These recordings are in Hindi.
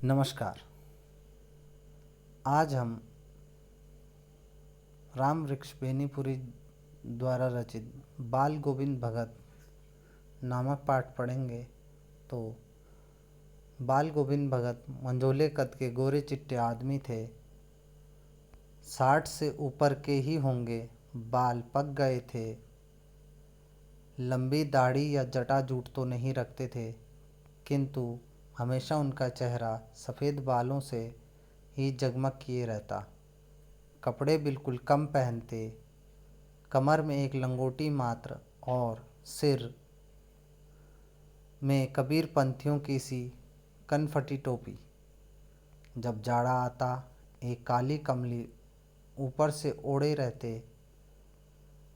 नमस्कार। आज हम राम वृक्ष बेनीपुरी द्वारा रचित बाल गोविंद भगत नामक पाठ पढ़ेंगे। तो बाल गोविंद भगत मंझोले कद के गोरे चिट्टे आदमी थे। 60 से ऊपर के ही होंगे। बाल पक गए थे। लंबी दाढ़ी या जटा जूट तो नहीं रखते थे, किंतु हमेशा उनका चेहरा सफ़ेद बालों से ही जगमग किए रहता। कपड़े बिल्कुल कम पहनते। कमर में एक लंगोटी मात्र और सिर में कबीर पंथियों की सी कनफटी टोपी। जब जाड़ा आता, एक काली कमली ऊपर से ओढ़े रहते।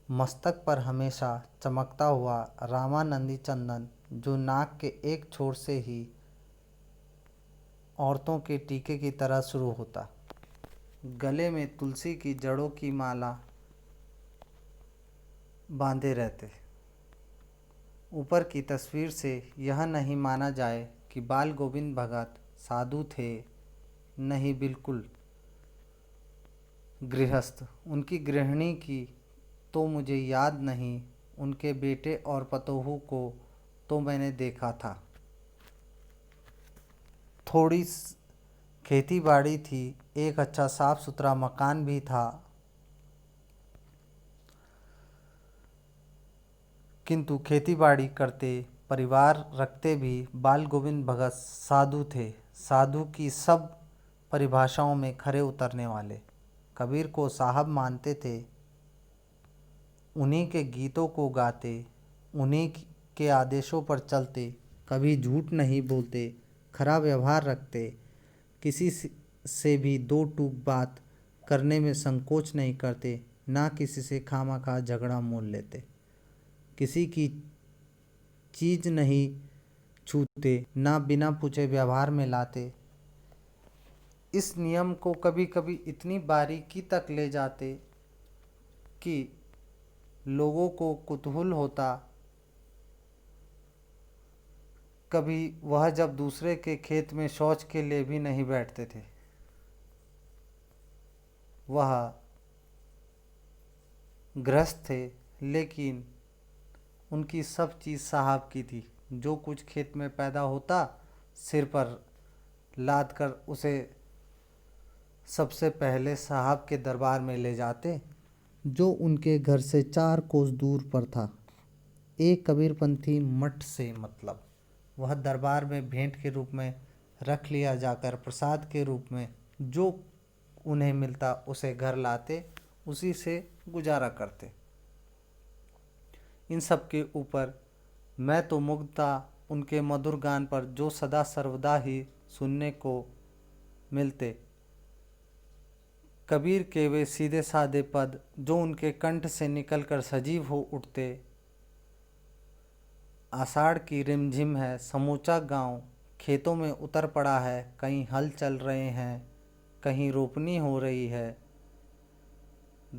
मस्तक पर हमेशा चमकता हुआ रामानंदी चंदन, जो नाक के एक छोर से ही औरतों के टीके की तरह शुरू होता। गले में तुलसी की जड़ों की माला बांधे रहते। ऊपर की तस्वीर से यह नहीं माना जाए कि बाल गोविंद भगत साधु थे, नहीं, बिल्कुल गृहस्थ। उनकी गृहिणी की तो मुझे याद नहीं, उनके बेटे और पतोहू को तो मैंने देखा था। थोड़ी खेती बाड़ी थी, एक अच्छा साफ सुथरा मकान भी था, किंतु खेती बाड़ी करते, परिवार रखते भी बाल गोविंद भगत साधु थे। साधु की सब परिभाषाओं में खरे उतरने वाले। कबीर को साहब मानते थे, उन्हीं के गीतों को गाते, उन्हीं के आदेशों पर चलते, कभी झूठ नहीं बोलते, खरा व्यवहार रखते, किसी से भी दो टूक बात करने में संकोच नहीं करते, ना किसी से खामखा झगड़ा मोल लेते, किसी की चीज नहीं छूते, ना बिना पूछे व्यवहार में लाते। इस नियम को कभी कभी इतनी बारीकी तक ले जाते कि लोगों को कुतूहल होता। कभी वह जब दूसरे के खेत में शौच के लिए भी नहीं बैठते थे। वह गृहस्थ थे, लेकिन उनकी सब चीज़ साहब की थी। जो कुछ खेत में पैदा होता, सिर पर लाद कर उसे सबसे पहले साहब के दरबार में ले जाते, जो उनके घर से 4 कोस दूर पर था। एक कबीरपंथी मठ से मतलब वह दरबार में भेंट के रूप में रख लिया जाकर प्रसाद के रूप में जो उन्हें मिलता उसे घर लाते, उसी से गुजारा करते। इन सब के ऊपर मैं तो मुग्ध था उनके मधुर गान पर, जो सदा सर्वदा ही सुनने को मिलते। कबीर के वे सीधे साधे पद जो उनके कंठ से निकलकर सजीव हो उठते। आषाढ़ की रिमझिम है, समूचा गांव खेतों में उतर पड़ा है, कहीं हल चल रहे हैं, कहीं रोपनी हो रही है।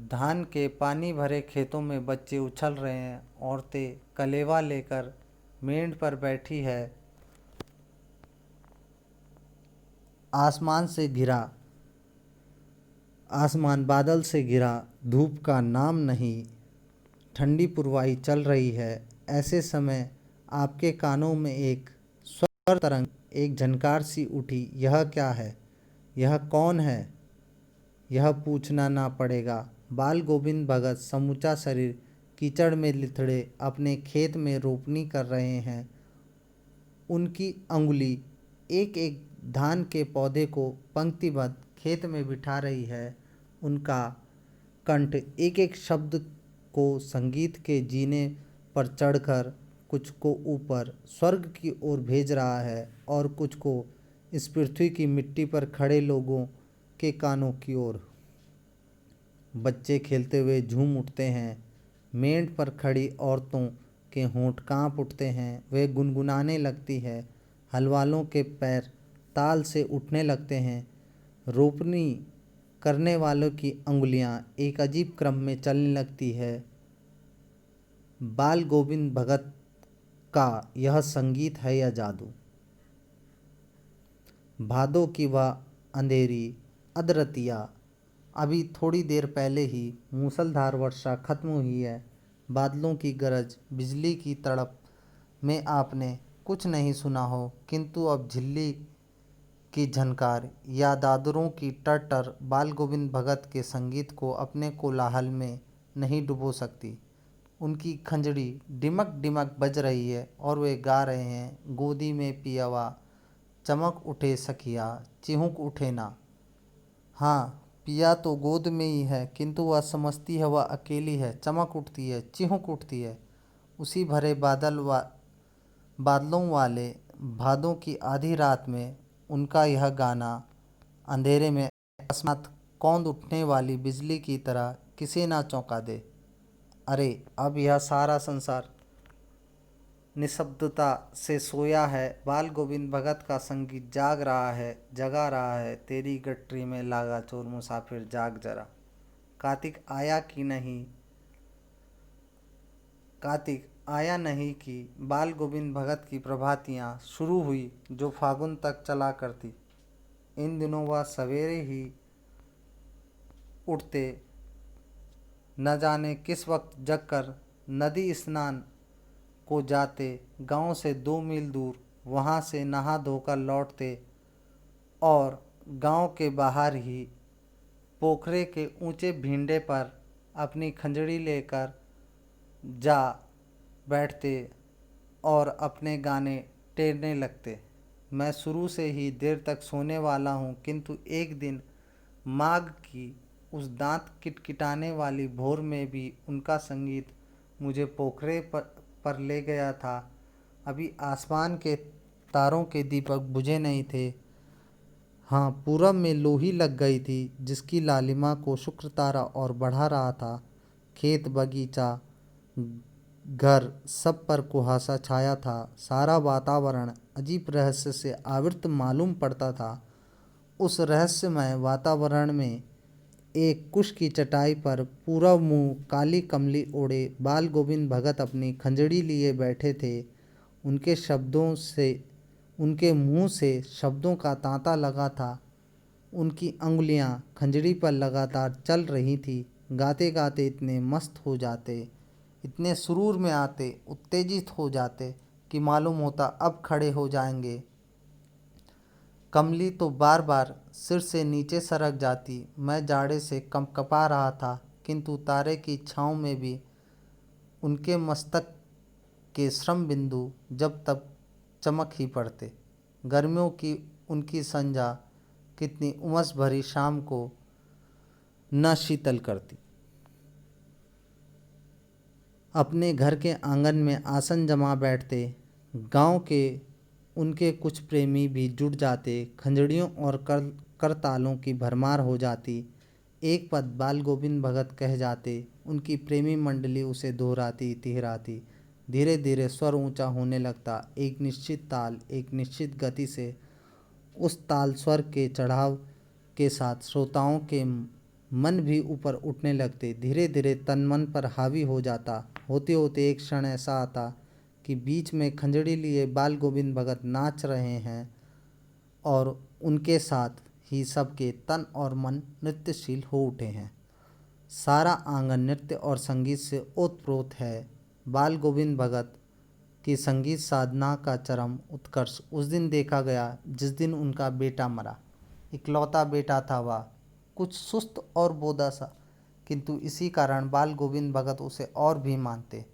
धान के पानी भरे खेतों में बच्चे उछल रहे हैं, औरतें कलेवा लेकर मेंढ पर बैठी है। आसमान बादल से घिरा, धूप का नाम नहीं, ठंडी पुरवाई चल रही है। ऐसे समय आपके कानों में एक स्वर तरंग, एक झनकार सी उठी। यह क्या है? यह कौन है? यह पूछना ना पड़ेगा। बाल गोविंद भगत समूचा शरीर कीचड़ में लिथड़े अपने खेत में रोपनी कर रहे हैं। उनकी अंगुली एक एक धान के पौधे को पंक्तिबद्ध खेत में बिठा रही है। उनका कंठ एक एक शब्द को संगीत के जीने पर चढ़कर कुछ को ऊपर स्वर्ग की ओर भेज रहा है और कुछ को इस पृथ्वी की मिट्टी पर खड़े लोगों के कानों की ओर। बच्चे खेलते हुए झूम उठते हैं। मेंढ पर खड़ी औरतों के होंठ कांप उठते हैं। वे गुनगुनाने लगती है। हलवालों के पैर ताल से उठने लगते हैं। रोपनी करने वालों की अंगुलियां एक अजीब क्रम में चलने लगती है। बाल गोविंद भगत का यह संगीत है या जादू? भादों की वह अंधेरी अधरतिया। अभी थोड़ी देर पहले ही मूसलधार वर्षा खत्म हुई है। बादलों की गरज, बिजली की तड़प में आपने कुछ नहीं सुना हो, किंतु अब झिल्ली की झनकार या दादरों की टर बाल गोविंद भगत के संगीत को अपने कोलाहल में नहीं डुबो सकती। उनकी खंजड़ी डिमक डिमक बज रही है और वे गा रहे हैं, गोदी में पियवा चमक उठे सखिया चिहुक उठे ना। हाँ, पिया तो गोद में ही है, किंतु वह समझती है वह अकेली है, चमक उठती है, चिहुक उठती है। उसी भरे बादलों वाले भादों की आधी रात में उनका यह गाना अंधेरे में अकस्मात कौंध उठने वाली बिजली की तरह किसे ना चौंका दे। अरे, अब यह सारा संसार निशब्दता से सोया है, बाल गोविंद भगत का संगीत जाग रहा है, जगा रहा है। तेरी गठरी में लागा चोर मुसाफिर जाग जरा। कार्तिक आया कि नहीं, कार्तिक आया नहीं कि बाल गोविंद भगत की प्रभातियाँ शुरू हुई जो फागुन तक चला करती। इन दिनों वह सवेरे ही उठते, न जाने किस वक्त जगकर नदी स्नान को जाते, गांव से 2 मील दूर, वहां से नहा धोकर लौटते और गांव के बाहर ही पोखरे के ऊंचे भिंडे पर अपनी खंजड़ी लेकर जा बैठते और अपने गाने टेरने लगते। मैं शुरू से ही देर तक सोने वाला हूँ, किंतु एक दिन माघ की उस दांत किटकिटाने वाली भोर में भी उनका संगीत मुझे पोखरे पर ले गया था। अभी आसमान के तारों के दीपक बुझे नहीं थे। हाँ, पूरब में लोही लग गई थी जिसकी लालिमा को शुक्र तारा और बढ़ा रहा था। खेत, बगीचा, घर, सब पर कुहासा छाया था। सारा वातावरण अजीब रहस्य से आवृत मालूम पड़ता था। उस रहस्यमय वातावरण में एक कुश की चटाई पर पूरा मुंह काली कमली ओढ़े बाल गोविंद भगत अपनी खंजड़ी लिए बैठे थे। उनके मुंह से शब्दों का तांता लगा था। उनकी अंगुलियां खंजड़ी पर लगातार चल रही थी। गाते गाते इतने मस्त हो जाते, इतने सुरूर में आते, उत्तेजित हो जाते कि मालूम होता अब खड़े हो जाएंगे। कमली तो बार बार सिर से नीचे सरक जाती। मैं जाड़े से कंपकपा रहा था, किंतु तारे की छाँव में भी उनके मस्तक के श्रम बिंदु जब तब चमक ही पड़ते। गर्मियों की उनकी संध्या कितनी उमस भरी शाम को न शीतल करती। अपने घर के आंगन में आसन जमा बैठते। गांव के उनके कुछ प्रेमी भी जुट जाते। खंजड़ियों और करतालों की भरमार हो जाती। एक पद बाल गोविंद भगत कह जाते, उनकी प्रेमी मंडली उसे दोहराती तिहराती। धीरे धीरे स्वर ऊंचा होने लगता। एक निश्चित ताल, एक निश्चित गति से उस ताल स्वर के चढ़ाव के साथ श्रोताओं के मन भी ऊपर उठने लगते। धीरे धीरे तन मन पर हावी हो जाता। होते होते एक क्षण ऐसा आता कि बीच में खंजड़ी लिए बाल गोविंद भगत नाच रहे हैं और उनके साथ ही सबके तन और मन नृत्यशील हो उठे हैं। सारा आंगन नृत्य और संगीत से ओतप्रोत है। बाल गोविंद भगत की संगीत साधना का चरम उत्कर्ष उस दिन देखा गया जिस दिन उनका बेटा मरा। इकलौता बेटा था वह, कुछ सुस्त और बोदा सा, किंतु इसी कारण बाल गोविंद भगत उसे और भी मानते।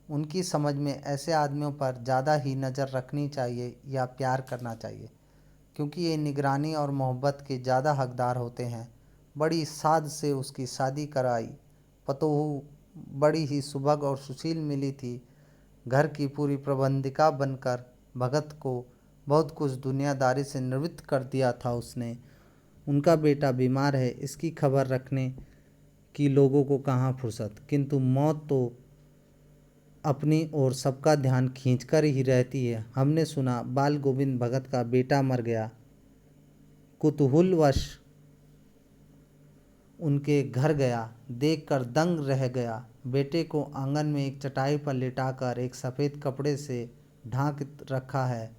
उनकी समझ में ऐसे आदमियों पर ज़्यादा ही नज़र रखनी चाहिए या प्यार करना चाहिए, क्योंकि ये निगरानी और मोहब्बत के ज़्यादा हकदार होते हैं। बड़ी साध से उसकी शादी कराई। पतोहू बड़ी ही सुभग और सुशील मिली थी। घर की पूरी प्रबंधिका बनकर भगत को बहुत कुछ दुनियादारी से निवृत्त कर दिया था उसने। उनका बेटा बीमार है, इसकी खबर रखने की लोगों को कहाँ फुर्सत, किंतु मौत तो अपनी ओर सबका ध्यान खींचकर ही रहती है। हमने सुना बाल गोविंद भगत का बेटा मर गया। कुतूहलवश उनके घर गया, देखकर दंग रह गया। बेटे को आंगन में एक चटाई पर लिटाकर एक सफ़ेद कपड़े से ढांक रखा है।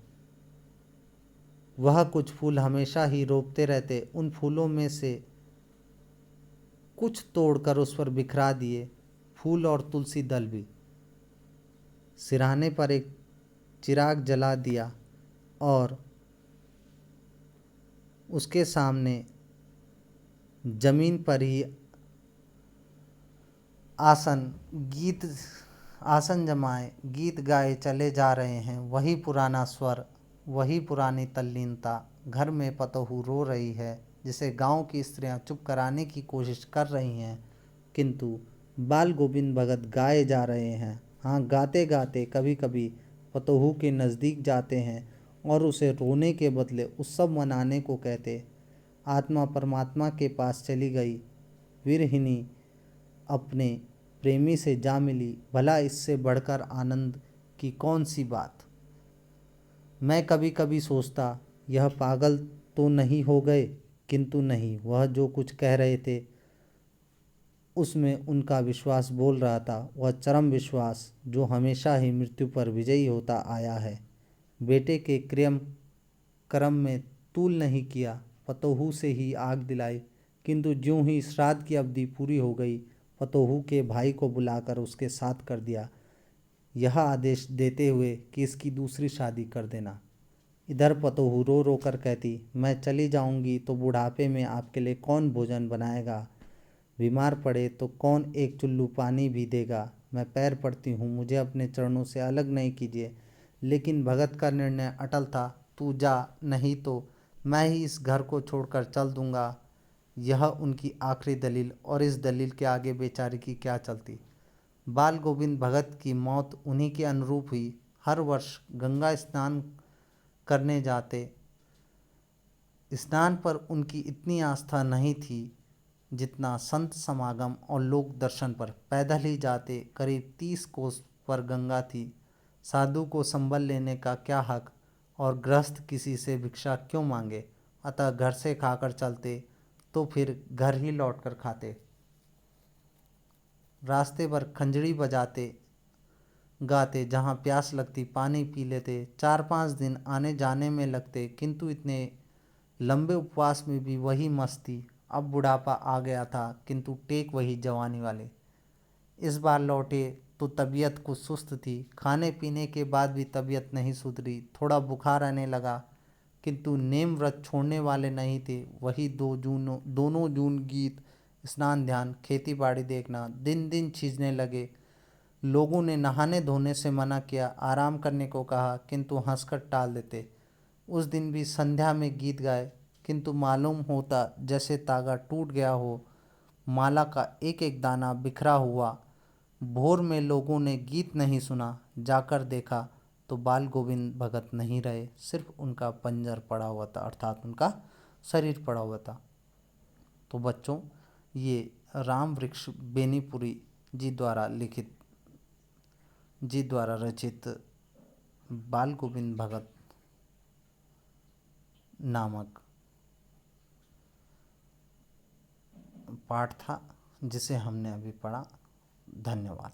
वह कुछ फूल हमेशा ही रोपते रहते। उन फूलों में से कुछ तोड़कर उस पर बिखरा दिए, फूल और तुलसी दल भी। सिरहाने पर एक चिराग जला दिया और उसके सामने जमीन पर ही आसन जमाए गीत गाए चले जा रहे हैं। वही पुराना स्वर, वही पुरानी तल्लीनता। घर में पतोहू रो रही है, जिसे गांव की स्त्रियां चुप कराने की कोशिश कर रही हैं, किंतु बाल गोविंद भगत गाए जा रहे हैं। हाँ, गाते गाते कभी कभी पतोहू के नज़दीक जाते हैं और उसे रोने के बदले उत्सव मनाने को कहते। आत्मा परमात्मा के पास चली गई, विरहिणी अपने प्रेमी से जा मिली, भला इससे बढ़कर आनंद की कौन सी बात। मैं कभी कभी सोचता यह पागल तो नहीं हो गए, किंतु नहीं, वह जो कुछ कह रहे थे उसमें उनका विश्वास बोल रहा था, वह चरम विश्वास जो हमेशा ही मृत्यु पर विजयी होता आया है। बेटे के क्रम में तूल नहीं किया, पतोहू से ही आग दिलाई, किंतु ज्यों ही श्राद्ध की अवधि पूरी हो गई, पतोहू के भाई को बुलाकर उसके साथ कर दिया, यह आदेश देते हुए कि इसकी दूसरी शादी कर देना। इधर पतोहू रो रो कर कहती, मैं चली जाऊंगी तो बुढ़ापे में आपके लिए कौन भोजन बनाएगा, बीमार पड़े तो कौन एक चुल्लू पानी भी देगा। मैं पैर पड़ती हूँ, मुझे अपने चरणों से अलग नहीं कीजिए। लेकिन भगत का निर्णय अटल था, तू जा, नहीं तो मैं ही इस घर को छोड़कर चल दूंगा। यह उनकी आखिरी दलील, और इस दलील के आगे बेचारी की क्या चलती। बाल गोविंद भगत की मौत उन्हीं के अनुरूप हुई। हर वर्ष गंगा स्नान करने जाते। स्नान पर उनकी इतनी आस्था नहीं थी जितना संत समागम और लोक दर्शन पर। पैदल ही जाते। करीब 30 कोस पर गंगा थी। साधु को संबल लेने का क्या हक, और गृहस्थ किसी से भिक्षा क्यों मांगे। अतः घर से खाकर चलते तो फिर घर ही लौटकर खाते। रास्ते भर खंजड़ी बजाते गाते, जहाँ प्यास लगती पानी पी लेते। 4-5 दिन आने जाने में लगते, किंतु इतने लंबे उपवास में भी वही मस्ती। अब बुढ़ापा आ गया था, किंतु टेक वही जवानी वाले। इस बार लौटे तो तबीयत कुछ सुस्त थी। खाने पीने के बाद भी तबीयत नहीं सुधरी। थोड़ा बुखार आने लगा, किंतु नेम व्रत छोड़ने वाले नहीं थे। वही दोनों जून गीत, स्नान, ध्यान, खेती बाड़ी देखना दिन दिन छीजने लगे। लोगों ने नहाने धोने से मना किया, आराम करने को कहा, किंतु हंसकर टाल देते। उस दिन भी संध्या में गीत गाए, किंतु मालूम होता जैसे तागा टूट गया हो, माला का एक एक दाना बिखरा हुआ। भोर में लोगों ने गीत नहीं सुना। जाकर देखा तो बाल गोविंद भगत नहीं रहे, सिर्फ उनका पंजर पड़ा हुआ था, अर्थात उनका शरीर पड़ा हुआ था। तो बच्चों, ये राम वृक्ष बेनीपुरी जी द्वारा रचित बाल गोविंद भगत नामक पाठ था, जिसे हमने अभी पढ़ा। धन्यवाद।